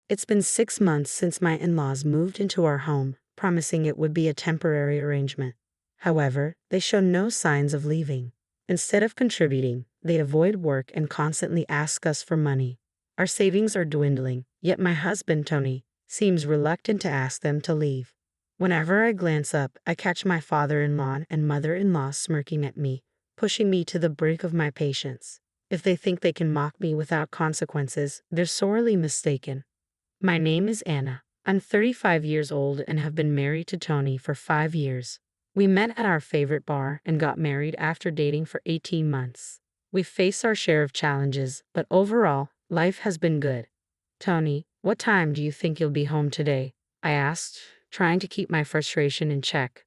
It's been 6 months since my in-laws moved into our home, promising it would be a temporary arrangement. However, they show no signs of leaving. Instead of contributing, they avoid work and constantly ask us for money. Our savings are dwindling, yet my husband, Tony, seems reluctant to ask them to leave. Whenever I glance up, I catch my father-in-law and mother-in-law smirking at me, pushing me to the brink of my patience. If they think they can mock me without consequences, they're sorely mistaken. My name is Anna. I'm 35 years old and have been married to Tony for 5 years. We met at our favorite bar and got married after dating for 18 months. We've faced our share of challenges, but overall, life has been good. Tony, what time do you think you'll be home today? I asked, trying to keep my frustration in check.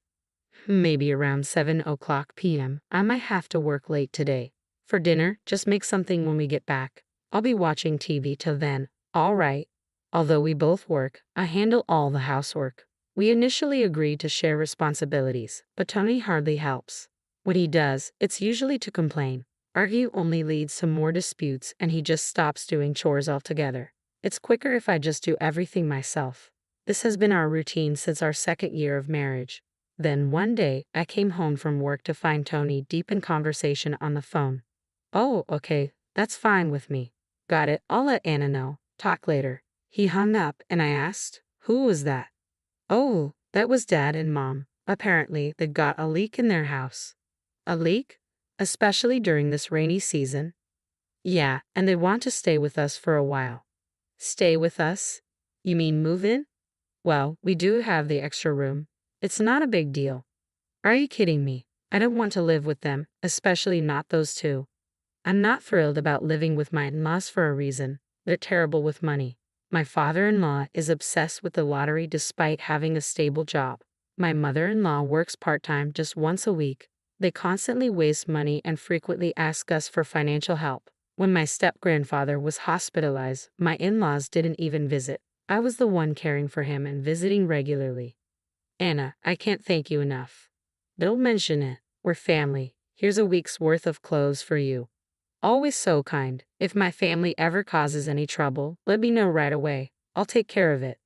Maybe around 7 o'clock p.m. I might have to work late today. For dinner, just make something when we get back. I'll be watching TV till then. All right. Although we both work, I handle all the housework. We initially agreed to share responsibilities, but Tony hardly helps. When he does, it's usually to complain. Argue only leads to more disputes and he just stops doing chores altogether. It's quicker if I just do everything myself. This has been our routine since our 2nd year of marriage. Then one day, I came home from work to find Tony deep in conversation on the phone. Oh, okay, that's fine with me. Got it, I'll let Anna know. Talk later. He hung up and I asked, who was that? Oh, that was Dad and Mom. Apparently, they got a leak in their house. A leak? Especially during this rainy season? Yeah, and they want to stay with us for a while. Stay with us? You mean move in? Well, we do have the extra room. It's not a big deal. Are you kidding me? I don't want to live with them, especially not those two. I'm not thrilled about living with my in-laws for a reason. They're terrible with money. My father-in-law is obsessed with the lottery despite having a stable job. My mother-in-law works part-time just once a week. They constantly waste money and frequently ask us for financial help. When my step-grandfather was hospitalized, my in-laws didn't even visit. I was the one caring for him and visiting regularly. Anna, I can't thank you enough. Don't mention it. We're family. Here's a week's worth of clothes for you. Always so kind. If my family ever causes any trouble, let me know right away. I'll take care of it.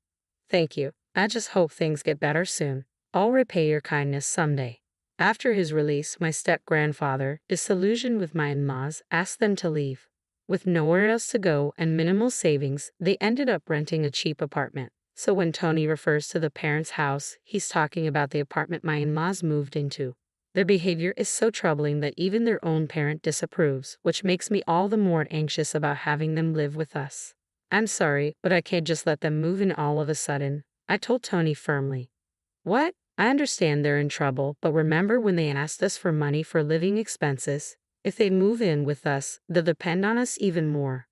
Thank you. I just hope things get better soon. I'll repay your kindness someday. After his release, my step-grandfather, disillusioned with my in-laws, asked them to leave. With nowhere else to go and minimal savings, they ended up renting a cheap apartment. So when Tony refers to the parents' house, he's talking about the apartment my in-laws moved into. Their behavior is so troubling that even their own parent disapproves, which makes me all the more anxious about having them live with us. I'm sorry, but I can't just let them move in all of a sudden, I told Tony firmly. What? I understand they're in trouble, but remember when they asked us for money for living expenses? If they move in with us, they'll depend on us even more.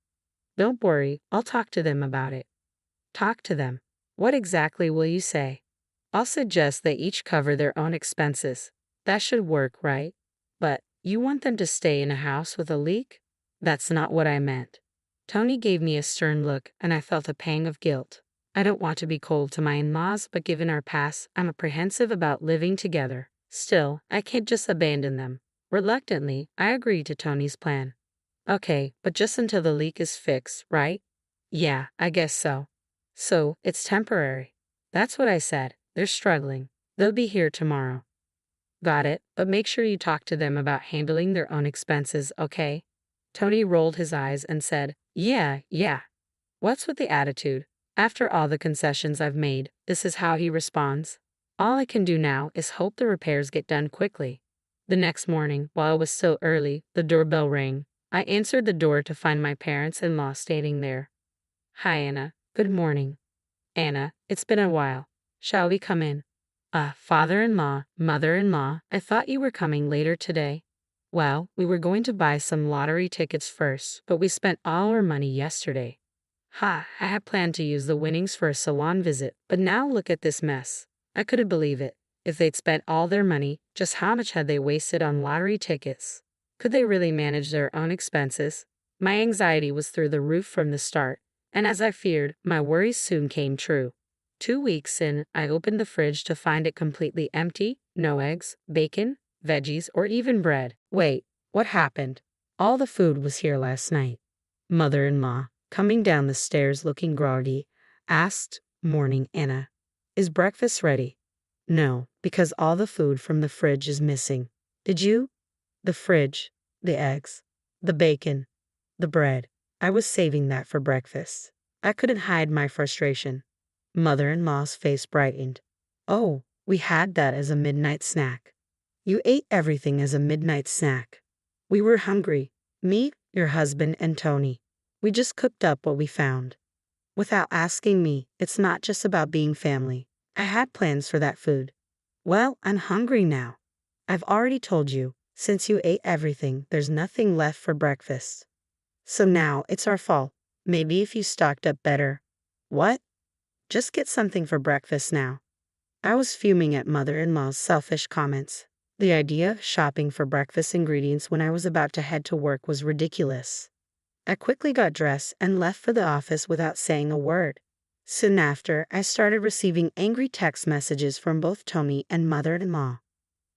Don't worry, I'll talk to them about it. Talk to them. What exactly will you say? I'll suggest they each cover their own expenses. That should work, right? But you want them to stay in a house with a leak? That's not what I meant. Tony gave me a stern look, and I felt a pang of guilt. I don't want to be cold to my in-laws, but given our past, I'm apprehensive about living together. Still, I can't just abandon them. Reluctantly, I agreed to Tony's plan. Okay, but just until the leak is fixed, right? Yeah, I guess so. So, it's temporary. That's what I said. They're struggling. They'll be here tomorrow. Got it, but make sure you talk to them about handling their own expenses, okay? Tony rolled his eyes and said, yeah. What's with the attitude? After all the concessions I've made, this is how he responds. All I can do now is hope the repairs get done quickly. The next morning, while it was still early, the doorbell rang. I answered the door to find my parents-in-law standing there. Hi, Anna. Good morning. Anna, it's been a while. Shall we come in? Father-in-law, mother-in-law, I thought you were coming later today. Well, we were going to buy some lottery tickets first, but we spent all our money yesterday. I had planned to use the winnings for a salon visit, but now look at this mess. I couldn't believe it. If they'd spent all their money, just how much had they wasted on lottery tickets? Could they really manage their own expenses? My anxiety was through the roof from the start, and as I feared, my worries soon came true. 2 weeks in, I opened the fridge to find it completely empty, no eggs, bacon, veggies, or even bread. Wait, what happened? All the food was here last night. Mother-in-law, coming down the stairs looking groggy, Asked morning Anna. Is breakfast ready? No, because all the food from the fridge is missing. Did you? The fridge, the eggs, the bacon, the bread. I was saving that for breakfast. I couldn't hide my frustration. Mother-in-law's face brightened. Oh, we had that as a midnight snack. You ate everything as a midnight snack. We were hungry. Me, your husband, and Tony. We just cooked up what we found. Without asking me, it's not just about being family. I had plans for that food. Well, I'm hungry now. I've already told you, since you ate everything, there's nothing left for breakfast. So now it's our fault. Maybe if you stocked up better. What? Just get something for breakfast now. I was fuming at mother-in-law's selfish comments. The idea of shopping for breakfast ingredients when I was about to head to work was ridiculous. I quickly got dressed and left for the office without saying a word. Soon after, I started receiving angry text messages from both Tony and mother-in-law.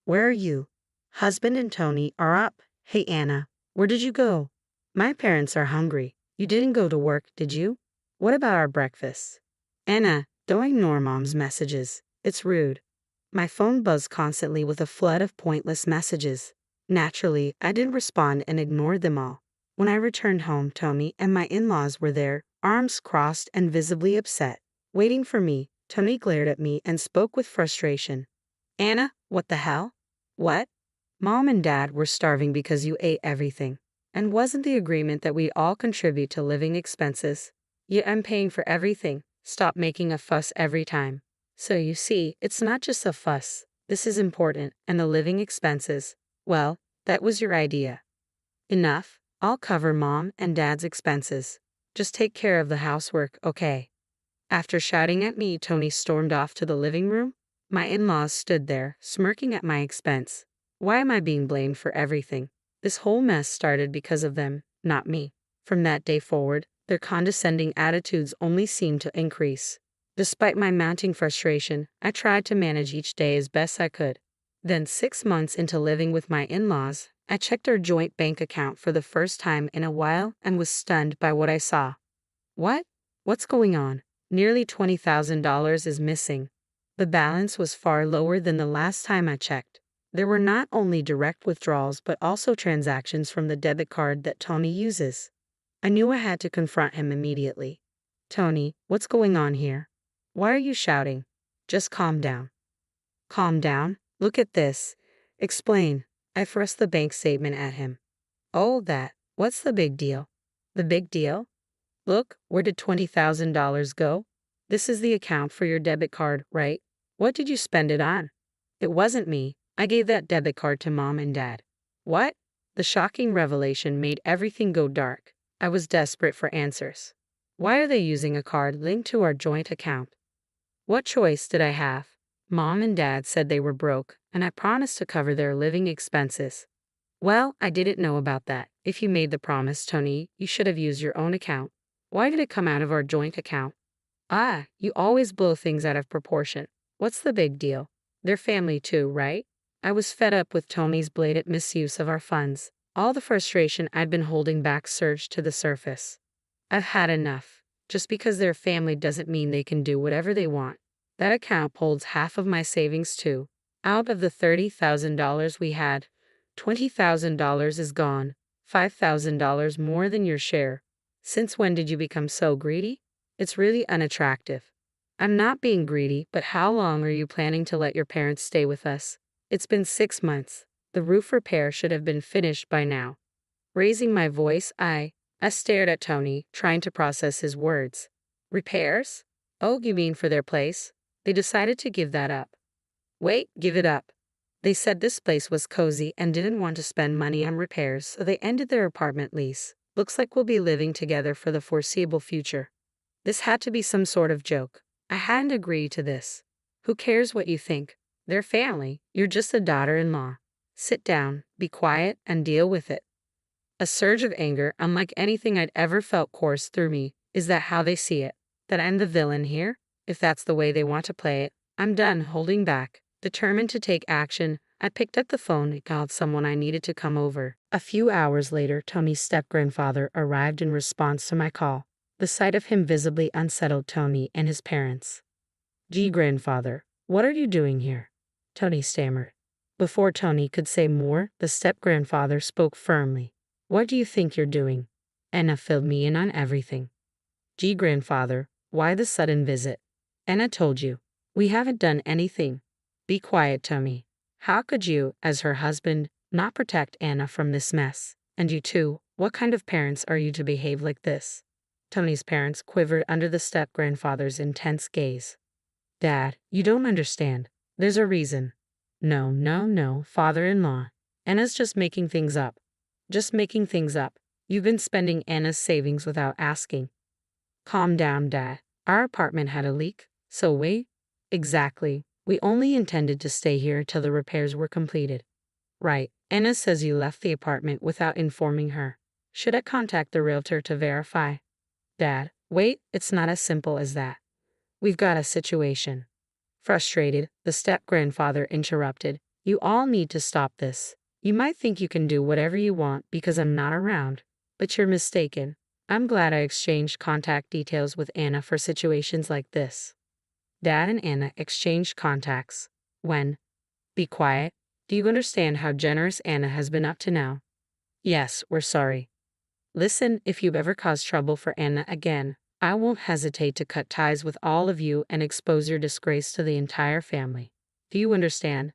Where are you? Husband and Tony are up. Hey Anna, where did you go? My parents are hungry. You didn't go to work, did you? What about our breakfast? Anna, don't ignore mom's messages. It's rude. My phone buzzed constantly with a flood of pointless messages. Naturally, I didn't respond and ignored them all. When I returned home, Tony and my in-laws were there, arms crossed and visibly upset. Waiting for me, Tony glared at me and spoke with frustration. Anna, what the hell? What? Mom and Dad were starving because you ate everything. And wasn't the agreement that we all contribute to living expenses? Yeah, I'm paying for everything. Stop making a fuss every time. So you see, it's not just a fuss. This is important, and the living expenses. Well, that was your idea. Enough. I'll cover Mom and Dad's expenses. Just take care of the housework, okay? After shouting at me, Tony stormed off to the living room. My in-laws stood there, smirking at my expense. Why am I being blamed for everything? This whole mess started because of them, not me. From that day forward, their condescending attitudes only seemed to increase. Despite my mounting frustration, I tried to manage each day as best I could. Then 6 months into living with my in-laws, I checked our joint bank account for the first time in a while and was stunned by what I saw. What? What's going on? Nearly $20,000 is missing. The balance was far lower than the last time I checked. There were not only direct withdrawals but also transactions from the debit card that Tony uses. I knew I had to confront him immediately. Tony, what's going on here? Why are you shouting? Just calm down. Calm down? Look at this. Explain. I thrust the bank statement at him. Oh, that. What's the big deal? The big deal? Look, where did $20,000 go? This is the account for your debit card, right? What did you spend it on? It wasn't me. I gave that debit card to Mom and Dad. What? The shocking revelation made everything go dark. I was desperate for answers. Why are they using a card linked to our joint account? What choice did I have? Mom and Dad said they were broke, and I promised to cover their living expenses. Well, I didn't know about that. If you made the promise, Tony, you should have used your own account. Why did it come out of our joint account? Ah, you always blow things out of proportion. What's the big deal? They're family too, right? I was fed up with Tony's blatant misuse of our funds. All the frustration I'd been holding back surged to the surface. I've had enough. Just because they're family doesn't mean they can do whatever they want. That account holds half of my savings too. Out of the $30,000 we had, $20,000 is gone, $5,000 more than your share. Since when did you become so greedy? It's really unattractive. I'm not being greedy, but how long are you planning to let your parents stay with us? It's been 6 months. The roof repair should have been finished by now. Raising my voice, I stared at Tony, trying to process his words. Repairs? Oh, you mean for their place? They decided to give that up. Wait, give it up. They said this place was cozy and didn't want to spend money on repairs, so they ended their apartment lease. Looks like we'll be living together for the foreseeable future. This had to be some sort of joke. I hadn't agreed to this. Who cares what you think? They're family. You're just a daughter-in-law. Sit down, be quiet, and deal with it. A surge of anger, unlike anything I'd ever felt, coursed through me. Is that how they see it? That I'm the villain here? If that's the way they want to play it, I'm done holding back. Determined to take action, I picked up the phone and called someone I needed to come over. A few hours later, Tony's step-grandfather arrived in response to my call. The sight of him visibly unsettled Tony and his parents. "Gee, grandfather, what are you doing here?" Tony stammered. Before Tony could say more, the step-grandfather spoke firmly. "What do you think you're doing?" Anna filled me in on everything. "Gee, grandfather, why the sudden visit?" "Anna told you. We haven't done anything." "Be quiet, Tony. How could you, as her husband, not protect Anna from this mess? And you too, what kind of parents are you to behave like this?" Tony's parents quivered under the step-grandfather's intense gaze. "Dad, you don't understand. There's a reason." "No, no, no, father-in-law. Anna's just making things up." "Just making things up. You've been spending Anna's savings without asking." "Calm down, Dad. Our apartment had a leak, so we—" "Exactly. We only intended to stay here till the repairs were completed." "Right. Anna says you left the apartment without informing her. Should I contact the realtor to verify?" "Dad, wait, it's not as simple as that. We've got a situation." Frustrated, the step-grandfather interrupted. "You all need to stop this. You might think you can do whatever you want because I'm not around, but you're mistaken. I'm glad I exchanged contact details with Anna for situations like this." Dad and Anna exchanged contacts. When? "Be quiet. Do you understand how generous Anna has been up to now?" "Yes, we're sorry. Listen, if you've ever caused trouble for Anna again, I won't hesitate to cut ties with all of you and expose your disgrace to the entire family. Do you understand?"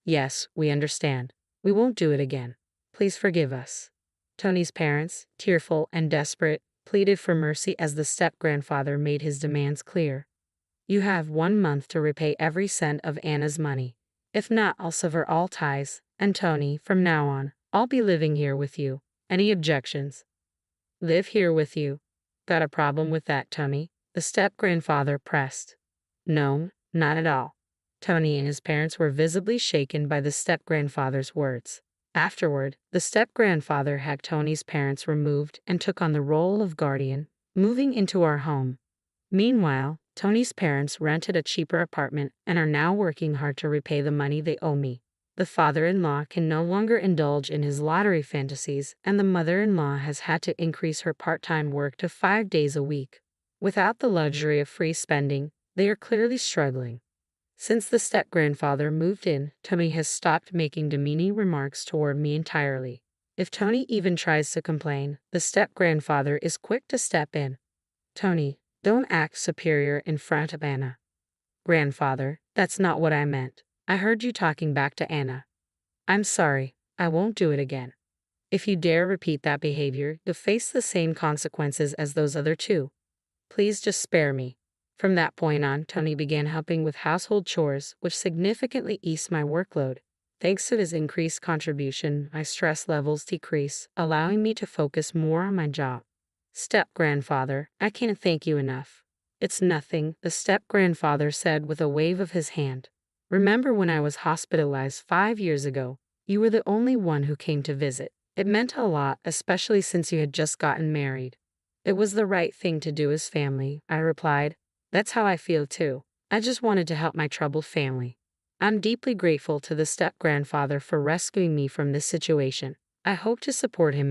"Yes, we understand. We won't do it again. Please forgive us." Tony's parents, tearful and desperate, pleaded for mercy as the step-grandfather made his demands clear. "You have 1 month to repay every cent of Anna's money. If not, I'll sever all ties, and Tony, from now on, I'll be living here with you. Any objections?" "Live here with you? Got a problem with that, Tony?" the step-grandfather pressed. "No, not at all." Tony and his parents were visibly shaken by the step-grandfather's words. Afterward, the step-grandfather had Tony's parents removed and took on the role of guardian, moving into our home. Meanwhile, Tony's parents rented a cheaper apartment and are now working hard to repay the money they owe me. The father-in-law can no longer indulge in his lottery fantasies, and the mother-in-law has had to increase her part-time work to 5 days a week. Without the luxury of free spending, they are clearly struggling. Since the step-grandfather moved in, Tony has stopped making demeaning remarks toward me entirely. If Tony even tries to complain, the step-grandfather is quick to step in. "Tony, don't act superior in front of Anna." "Grandfather, that's not what I meant. I heard you talking back to Anna." "I'm sorry. I won't do it again." "If you dare repeat that behavior, you'll face the same consequences as those other two. Please just spare me." From that point on, Tony began helping with household chores, which significantly eased my workload. Thanks to his increased contribution, my stress levels decreased, allowing me to focus more on my job. "Step-grandfather, I can't thank you enough." "It's nothing," the step-grandfather said with a wave of his hand. "Remember when I was hospitalized 5 years ago? You were the only one who came to visit. It meant a lot, especially since you had just gotten married." "It was the right thing to do as family," I replied. "That's how I feel too. I just wanted to help my troubled family." I'm deeply grateful to the step-grandfather for rescuing me from this situation. I hope to support him in